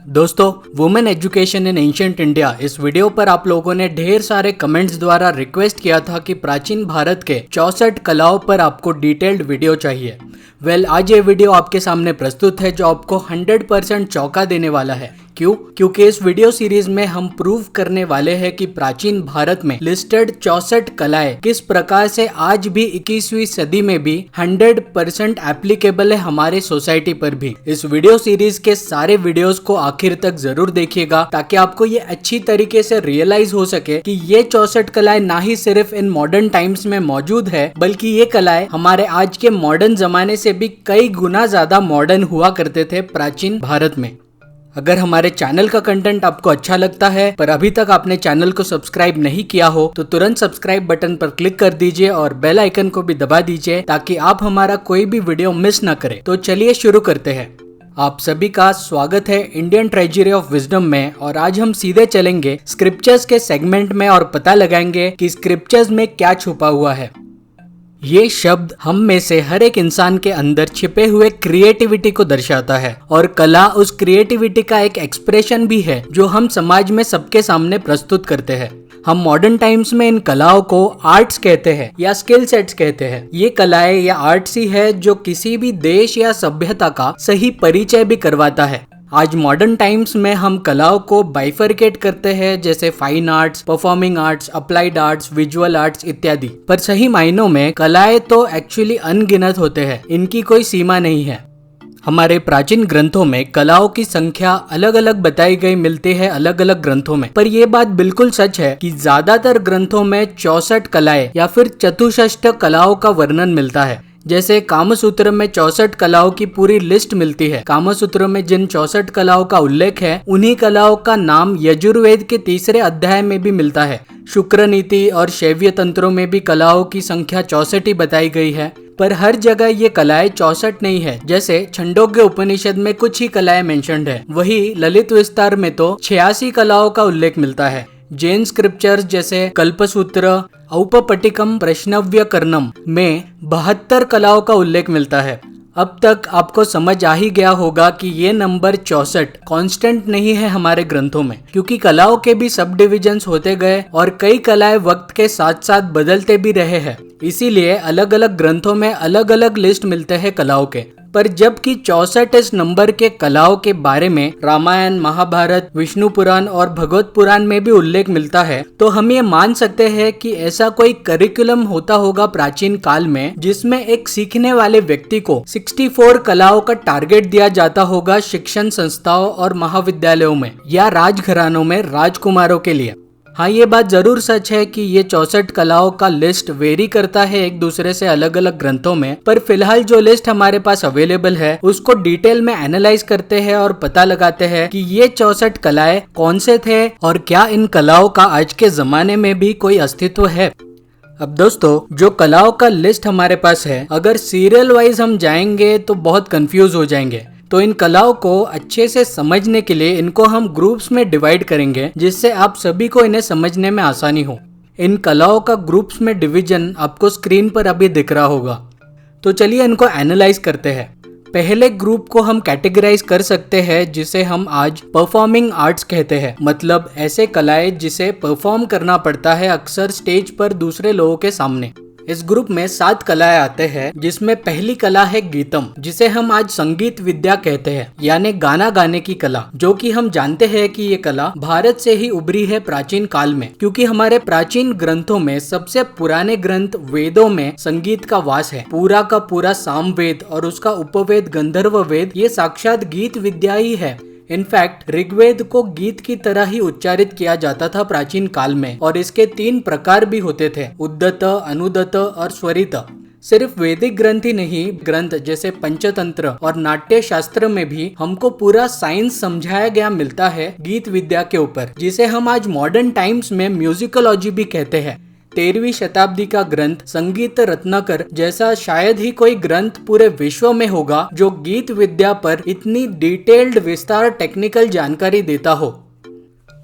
दोस्तों, women education in ancient India इस video पर आप लोगों ने ढेर सारे कमेंट्स द्वारा रिक्वेस्ट किया था कि प्राचीन भारत के 64 कलाओं पर आपको डिटेल्ड वीडियो चाहिए। आज ये वीडियो आपके सामने प्रस्तुत है जो आपको 100% चौंका देने वाला है। क्यों? क्योंकि इस वीडियो सीरीज में हम प्रूव करने वाले हैं कि प्राचीन भारत में लिस्टेड 64 कलाएं किस प्रकार से आज भी 21वीं सदी में भी 100% एप्लीकेबल है हमारे सोसाइटी पर भी। इस वीडियो सीरीज के सारे वीडियोस को आखिर तक जरूर देखिएगा ताकि आपको ये अच्छी तरीके से रियलाइज हो सके कि ये 64 कलाएं ना ही सिर्फ इन मॉडर्न टाइम्स में मौजूद है, बल्कि ये कलाएं हमारे आज के मॉडर्न जमाने से भी कई गुना ज्यादा मॉडर्न हुआ करते थे प्राचीन भारत में। अगर हमारे चैनल का कंटेंट आपको अच्छा लगता है पर अभी तक आपने चैनल को सब्सक्राइब नहीं किया हो तो तुरंत सब्सक्राइब बटन पर क्लिक कर दीजिए और बेल आइकन को भी दबा दीजिए ताकि आप हमारा कोई भी वीडियो मिस न करें। तो चलिए शुरू करते हैं। आप सभी का स्वागत है इंडियन ट्रेजरी ऑफ विजडम में और आज हम सीधे चलेंगे स्क्रिप्चर्स के सेगमेंट में और पता लगाएंगे कि स्क्रिप्चर्स में क्या छुपा हुआ है। ये शब्द हम में से हर एक इंसान के अंदर छिपे हुए क्रिएटिविटी को दर्शाता है और कला उस क्रिएटिविटी का एक एक्सप्रेशन भी है जो हम समाज में सबके सामने प्रस्तुत करते हैं। हम मॉडर्न टाइम्स में इन कलाओं को आर्ट्स कहते हैं या स्किल सेट्स कहते हैं। ये कलाएं या आर्ट्स ही है जो किसी भी देश या सभ्यता का सही परिचय भी करवाता है। आज मॉडर्न टाइम्स में हम कलाओं को बाइफरकेट करते हैं जैसे fine arts, performing arts, applied arts, visual arts इत्यादि। पर सही मायनों में कलाएं तो एक्चुअली अनगिनत होते हैं, इनकी कोई सीमा नहीं है। हमारे प्राचीन ग्रंथों में कलाओं की संख्या अलग अलग बताई गई मिलती है अलग अलग ग्रंथों में, पर यह बात बिल्कुल सच है कि ज्यादातर ग्रंथों में 64 कलाएं या फिर चतुष्ट कलाओं का वर्णन मिलता है। जैसे कामसूत्र में 64 कलाओं की पूरी लिस्ट मिलती है। कामसूत्र में जिन 64 कलाओं का उल्लेख है उन्हीं कलाओं का नाम यजुर्वेद के 3रे अध्याय में भी मिलता है। शुक्र नीति और शैव्य तंत्रों में भी कलाओं की संख्या 64 ही बताई गई है, पर हर जगह ये कलाएं 64 नहीं है। जैसे छंदोग्य उपनिषद में कुछ ही कलाएं मेंशन्ड है, वही ललित विस्तार में तो 86 कलाओं का उल्लेख मिलता है। जैन स्क्रिप्चर्स जैसे कल्पसूत्र, औपपटिकम, प्रश्नव्यकरणम में 72 कलाओं का उल्लेख मिलता है। अब तक आपको समझ आ ही गया होगा कि ये नंबर 64 कांस्टेंट नहीं है हमारे ग्रंथों में, क्योंकि कलाओं के भी सब डिविजन्स होते गए और कई कलाएं वक्त के साथ साथ बदलते भी रहे हैं। इसीलिए अलग अलग ग्रंथों में अलग अलग लिस्ट मिलते हैं कलाओं के। पर जबकि 64 इस नंबर के कलाओं के बारे में रामायण, महाभारत, विष्णु पुराण और भगवत पुराण में भी उल्लेख मिलता है, तो हम ये मान सकते हैं कि ऐसा कोई करिकुलम होता होगा प्राचीन काल में जिसमें एक सीखने वाले व्यक्ति को 64 कलाओं का टारगेट दिया जाता होगा शिक्षण संस्थाओं और महाविद्यालयों में या राजघरानों में राजकुमारों के लिए। हाँ, ये बात जरूर सच है कि ये 64 कलाओं का लिस्ट वेरी करता है एक दूसरे से अलग अलग ग्रंथों में, पर फिलहाल जो लिस्ट हमारे पास अवेलेबल है उसको डिटेल में एनालाइज करते हैं और पता लगाते हैं कि ये 64 कलाएं कौन से थे और क्या इन कलाओं का आज के जमाने में भी कोई अस्तित्व है। अब दोस्तों, जो कलाओं का लिस्ट हमारे पास है, अगर सीरियल वाइज हम जाएंगे तो बहुत कंफ्यूज हो जाएंगे। तो इन कलाओं को अच्छे से समझने के लिए इनको हम ग्रुप्स में डिवाइड करेंगे जिससे आप सभी को इन्हें समझने में आसानी हो। इन कलाओं का ग्रुप्स में डिवीजन आपको स्क्रीन पर अभी दिख रहा होगा। तो चलिए इनको एनालाइज करते हैं। पहले ग्रुप को हम कैटेगराइज कर सकते हैं जिसे हम आज परफॉर्मिंग आर्ट्स कहते हैं, मतलब ऐसे कलाएं जिसे परफॉर्म करना पड़ता है अक्सर स्टेज पर दूसरे लोगों के सामने। इस ग्रुप में 7 कलाएं आते हैं जिसमें पहली कला है गीतम, जिसे हम आज संगीत विद्या कहते हैं, यानी गाना गाने की कला, जो कि हम जानते हैं कि ये कला भारत से ही उभरी है प्राचीन काल में, क्योंकि हमारे प्राचीन ग्रंथों में सबसे पुराने ग्रंथ वेदों में संगीत का वास है। पूरा का पूरा सामवेद और उसका उपवेद गंधर्व वेद ये साक्षात गीत विद्या ही है। इनफैक्ट ऋग्वेद को गीत की तरह ही उच्चारित किया जाता था प्राचीन काल में और इसके 3 प्रकार भी होते थे, उद्दत, अनुदत और स्वरित। सिर्फ वैदिक ग्रंथ ही नहीं, ग्रंथ जैसे पंचतंत्र और नाट्य शास्त्र में भी हमको पूरा साइंस समझाया गया मिलता है गीत विद्या के ऊपर, जिसे हम आज मॉडर्न टाइम्स में म्यूजिकोलॉजी भी कहते हैं। 13वीं शताब्दी का ग्रंथ संगीत रत्नाकर जैसा शायद ही कोई ग्रंथ पूरे विश्व में होगा जो गीत विद्या पर इतनी डिटेल्ड विस्तार टेक्निकल जानकारी देता हो।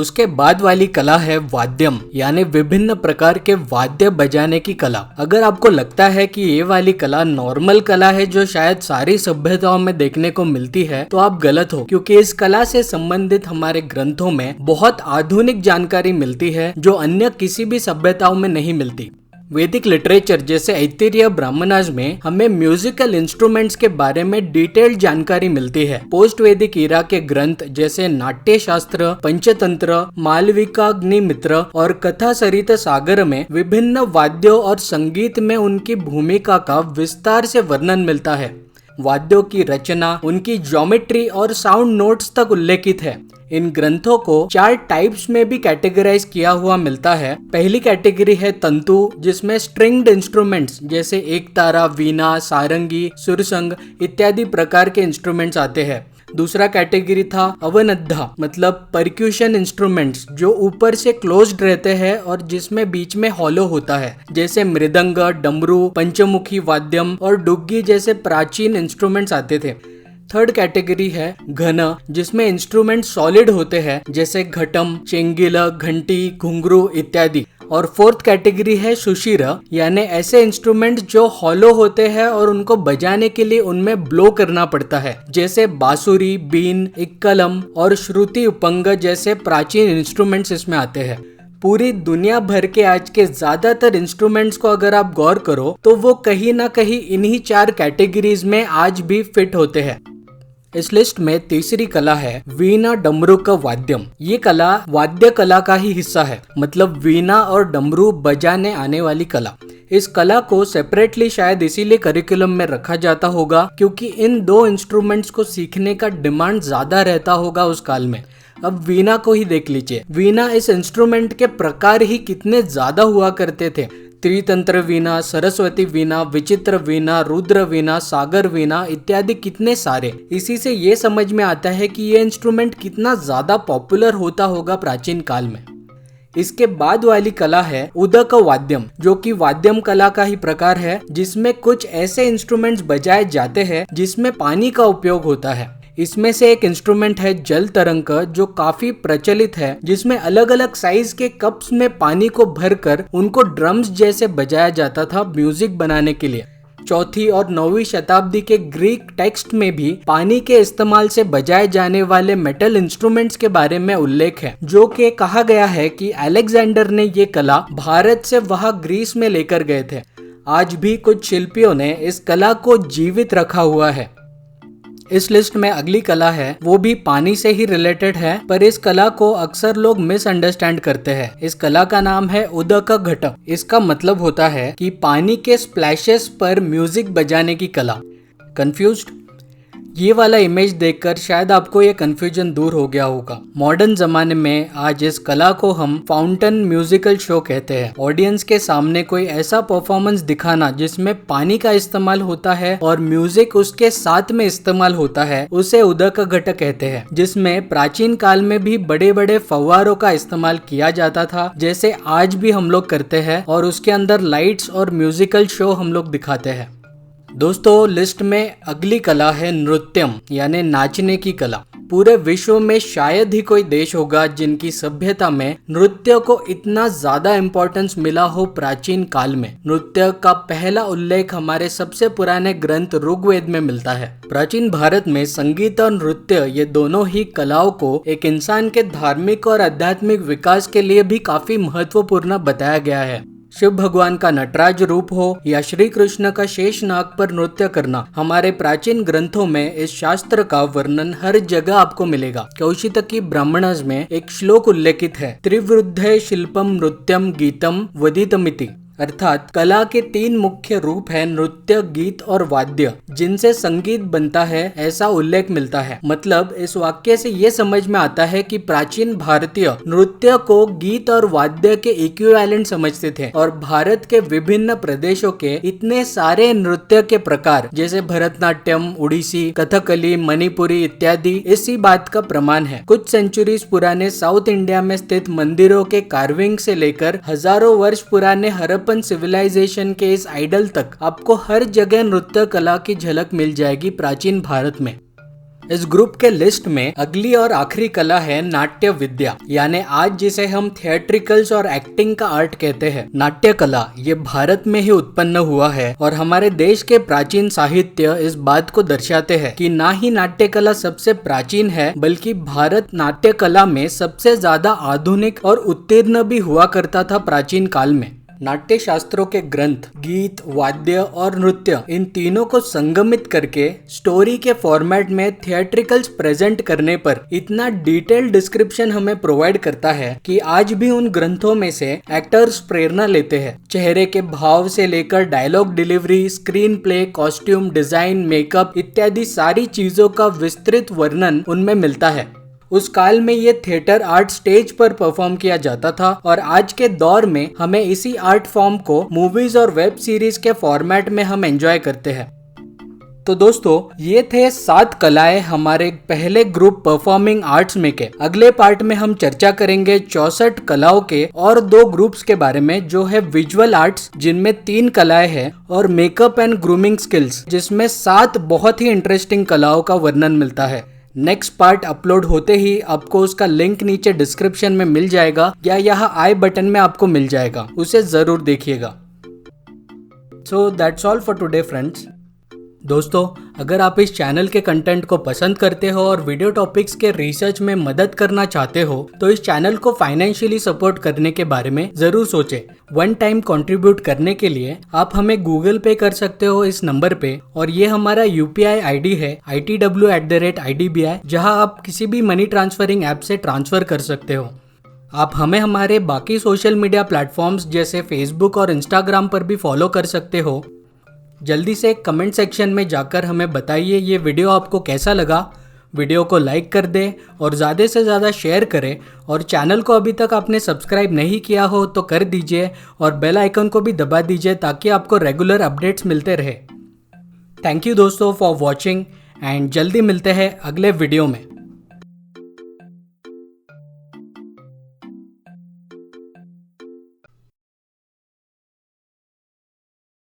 उसके बाद वाली कला है वाद्यम, यानी विभिन्न प्रकार के वाद्य बजाने की कला। अगर आपको लगता है कि ये वाली कला नॉर्मल कला है जो शायद सारी सभ्यताओं में देखने को मिलती है, तो आप गलत हो, क्योंकि इस कला से संबंधित हमारे ग्रंथों में बहुत आधुनिक जानकारी मिलती है जो अन्य किसी भी सभ्यताओं में नहीं मिलती। वैदिक लिटरेचर जैसे ऐत्तिरीय ब्राह्मणाज में हमें म्यूजिकल इंस्ट्रूमेंट्स के बारे में डिटेल्ड जानकारी मिलती है। पोस्ट वैदिक इरा के ग्रंथ जैसे नाट्य शास्त्र, पंचतंत्र, मालविकाग्निमित्र और कथा सरित सागर में विभिन्न वाद्यों और संगीत में उनकी भूमिका का विस्तार से वर्णन मिलता है। वाद्यों की रचना, उनकी ज्योमेट्री और साउंड नोट्स तक उल्लेखित है। इन ग्रंथों को 4 टाइप्स में भी कैटेगराइज किया हुआ मिलता है। पहली कैटेगरी है तंतु, जिसमें स्ट्रिंग्ड इंस्ट्रूमेंट्स जैसे एक तारा, वीणा, सारंगी, सुरसंग इत्यादि प्रकार के इंस्ट्रूमेंट्स आते हैं। दूसरा कैटेगरी था अवनद्धा, मतलब परक्यूशन इंस्ट्रूमेंट्स जो ऊपर से क्लोज्ड रहते हैं और जिसमें बीच में हॉलो होता है, जैसे मृदंग, डमरू, पंचमुखी वाद्यम और डुग्गी जैसे प्राचीन इंस्ट्रूमेंट्स आते थे। थर्ड कैटेगरी है घन, जिसमें इंस्ट्रूमेंट सॉलिड होते हैं जैसे घटम, चेंगिल, घंटी, घुंघरू इत्यादि। और फोर्थ कैटेगरी है सुशिर, यानी ऐसे इंस्ट्रूमेंट जो हॉलो होते हैं और उनको बजाने के लिए उनमें ब्लो करना पड़ता है, जैसे बांसुरी, बीन, इक्कलम और श्रुति उपंग जैसे प्राचीन इंस्ट्रूमेंट्स इसमें आते हैं। पूरी दुनिया भर के आज के ज्यादातर इंस्ट्रूमेंट्स को अगर आप गौर करो तो वो कहीं ना कहीं इन्हीं 4 कैटेगरीज में आज भी फिट होते हैं। इस लिस्ट में तीसरी कला है वीणा डमरूक वाद्यम। ये कला वाद्य कला का ही हिस्सा है, मतलब वीणा और डमरू बजाने आने वाली कला। इस कला को सेपरेटली शायद इसीलिए करिकुलम में रखा जाता होगा क्योंकि इन 2 इंस्ट्रूमेंट्स को सीखने का डिमांड ज्यादा रहता होगा उस काल में। अब वीणा को ही देख लीजिए। वीणा इस इंस्ट्रूमेंट के प्रकार ही कितने ज्यादा हुआ करते थे। त्रितंत्र वीणा, सरस्वती वीणा, विचित्र वीणा, रुद्र वीणा, सागर वीणा इत्यादि कितने सारे। इसी से ये समझ में आता है कि ये इंस्ट्रूमेंट कितना ज्यादा पॉपुलर होता होगा प्राचीन काल में। इसके बाद वाली कला है उदक वाद्यम, जो कि वाद्यम कला का ही प्रकार है जिसमें कुछ ऐसे इंस्ट्रूमेंट्स बजाए जाते हैं जिसमें पानी का उपयोग होता है। इसमें से एक इंस्ट्रूमेंट है जल तरंग, जो काफी प्रचलित है, जिसमें अलग अलग साइज के कप्स में पानी को भरकर उनको ड्रम्स जैसे बजाया जाता था म्यूजिक बनाने के लिए। 4वीं और 9वीं शताब्दी के ग्रीक टेक्स्ट में भी पानी के इस्तेमाल से बजाए जाने वाले मेटल इंस्ट्रूमेंट्स के बारे में उल्लेख है, जो कि कहा गया है कि अलेक्जेंडर ने ये कला भारत से वहां ग्रीस में लेकर गए थे। आज भी कुछ शिल्पियों ने इस कला को जीवित रखा हुआ है। इस लिस्ट में अगली कला है, वो भी पानी से ही रिलेटेड है, पर इस कला को अक्सर लोग मिसअंडरस्टैंड करते हैं। इस कला का नाम है उदक घट। इसका मतलब होता है कि पानी के स्प्लैशेस पर म्यूजिक बजाने की कला। कंफ्यूज्ड? ये वाला इमेज देखकर शायद आपको ये कंफ्यूजन दूर हो गया होगा। मॉडर्न जमाने में आज इस कला को हम फाउंटेन म्यूजिकल शो कहते हैं। ऑडियंस के सामने कोई ऐसा परफॉर्मेंस दिखाना जिसमें पानी का इस्तेमाल होता है और म्यूजिक उसके साथ में इस्तेमाल होता है, उसे उदक घट कहते हैं। जिसमें प्राचीन काल में भी बड़े बड़े फव्वारों का इस्तेमाल किया जाता था, जैसे आज भी हम लोग करते हैं, और उसके अंदर लाइट्स और म्यूजिकल शो हम लोग दिखाते हैं। दोस्तों, लिस्ट में अगली कला है नृत्यम, यानी नाचने की कला। पूरे विश्व में शायद ही कोई देश होगा जिनकी सभ्यता में नृत्य को इतना ज्यादा इम्पोर्टेंस मिला हो प्राचीन काल में। नृत्य का पहला उल्लेख हमारे सबसे पुराने ग्रंथ ऋग्वेद में मिलता है। प्राचीन भारत में संगीत और नृत्य, ये दोनों ही कलाओं को एक इंसान के धार्मिक और आध्यात्मिक विकास के लिए भी काफी महत्वपूर्ण बताया गया है। शिव भगवान का नटराज रूप हो या श्री कृष्ण का शेष नाग पर नृत्य करना, हमारे प्राचीन ग्रंथों में इस शास्त्र का वर्णन हर जगह आपको मिलेगा। कौशितकी ब्राह्मणज में एक श्लोक उल्लेखित है, त्रिवृद्धे शिल्पम नृत्यम गीतम वदितमिति। अर्थात कला के 3 मुख्य रूप है, नृत्य, गीत और वाद्य, जिनसे संगीत बनता है, ऐसा उल्लेख मिलता है। मतलब इस वाक्य से ये समझ में आता है कि प्राचीन भारतीय नृत्य को गीत और वाद्य के इक्विवेलेंट समझते थे और भारत के विभिन्न प्रदेशों के इतने सारे नृत्य के प्रकार जैसे भरतनाट्यम, उड़ीसी, कथकली, मणिपुरी इत्यादि इसी बात का प्रमाण है। कुछ सेंचुरीज पुराने साउथ इंडिया में स्थित मंदिरों के कार्विंग से लेकर हजारों वर्ष पुराने हड़प्पन सिविलाइजेशन के इस आइडल तक आपको हर जगह नृत्य कला की झलक मिल जाएगी प्राचीन भारत में। इस ग्रुप के लिस्ट में अगली और आखिरी कला है नाट्य विद्या, यानी आज जिसे हम थिएट्रिकल्स और एक्टिंग का आर्ट कहते हैं। नाट्य कला ये भारत में ही उत्पन्न हुआ है और हमारे देश के प्राचीन साहित्य इस बात को दर्शाते हैं कि ना ही नाट्य कला सबसे प्राचीन है, बल्कि भारत नाट्य कला में सबसे ज्यादा आधुनिक और उत्तीर्ण भी हुआ करता था प्राचीन काल में। नाट्य शास्त्रों के ग्रंथ, गीत, वाद्य और नृत्य, इन तीनों को संगमित करके स्टोरी के फॉर्मेट में थिएट्रिकल्स प्रेजेंट करने पर इतना डिटेल डिस्क्रिप्शन हमें प्रोवाइड करता है कि आज भी उन ग्रंथों में से एक्टर्स प्रेरणा लेते हैं। चेहरे के भाव से लेकर dialogue delivery, screenplay, costume design, makeup इत्यादि सारी चीजों का विस्तृत वर्णन उनमें मिलता है। उस काल में ये थिएटर आर्ट स्टेज पर परफॉर्म किया जाता था और आज के दौर में हमें इसी आर्ट फॉर्म को मूवीज और वेब सीरीज के फॉर्मेट में हम एंजॉय करते हैं। तो दोस्तों, ये थे 7 कलाएं हमारे पहले ग्रुप परफॉर्मिंग आर्ट्स में के। अगले पार्ट में हम चर्चा करेंगे 64 कलाओं के और 2 ग्रुप्स के बारे में, जो है विजुअल आर्ट्स जिनमें 3 कलाएं हैं और मेकअप एंड ग्रूमिंग स्किल्स जिसमें 7 बहुत ही इंटरेस्टिंग कलाओं का वर्णन मिलता है। नेक्स्ट पार्ट अपलोड होते ही आपको उसका लिंक नीचे डिस्क्रिप्शन में मिल जाएगा या यहाँ आई बटन में आपको मिल जाएगा, उसे जरूर देखिएगा। So that's all for today friends. दोस्तों, अगर आप इस चैनल के कंटेंट को पसंद करते हो और वीडियो टॉपिक्स के रिसर्च में मदद करना चाहते हो तो इस चैनल को फाइनेंशियली सपोर्ट करने के बारे में जरूर सोचें। वन टाइम कंट्रीब्यूट करने के लिए आप हमें गूगल पे कर सकते हो इस नंबर पे, और ये हमारा UPI ID है ITW@IDBI, जहां आप किसी भी मनी ट्रांसफरिंग ऐप से ट्रांसफर कर सकते हो। आप हमें हमारे बाकी सोशल मीडिया प्लेटफॉर्म्स जैसे फेसबुक और इंस्टाग्राम पर भी फॉलो कर सकते हो। जल्दी से कमेंट सेक्शन में जाकर हमें बताइए ये वीडियो आपको कैसा लगा। वीडियो को लाइक कर दें और ज़्यादा से ज़्यादा शेयर करें, और चैनल को अभी तक आपने सब्सक्राइब नहीं किया हो तो कर दीजिए और बेल आइकन को भी दबा दीजिए ताकि आपको रेगुलर अपडेट्स मिलते रहे। थैंक यू दोस्तों फॉर वॉचिंग एंड जल्दी मिलते हैं अगले वीडियो में।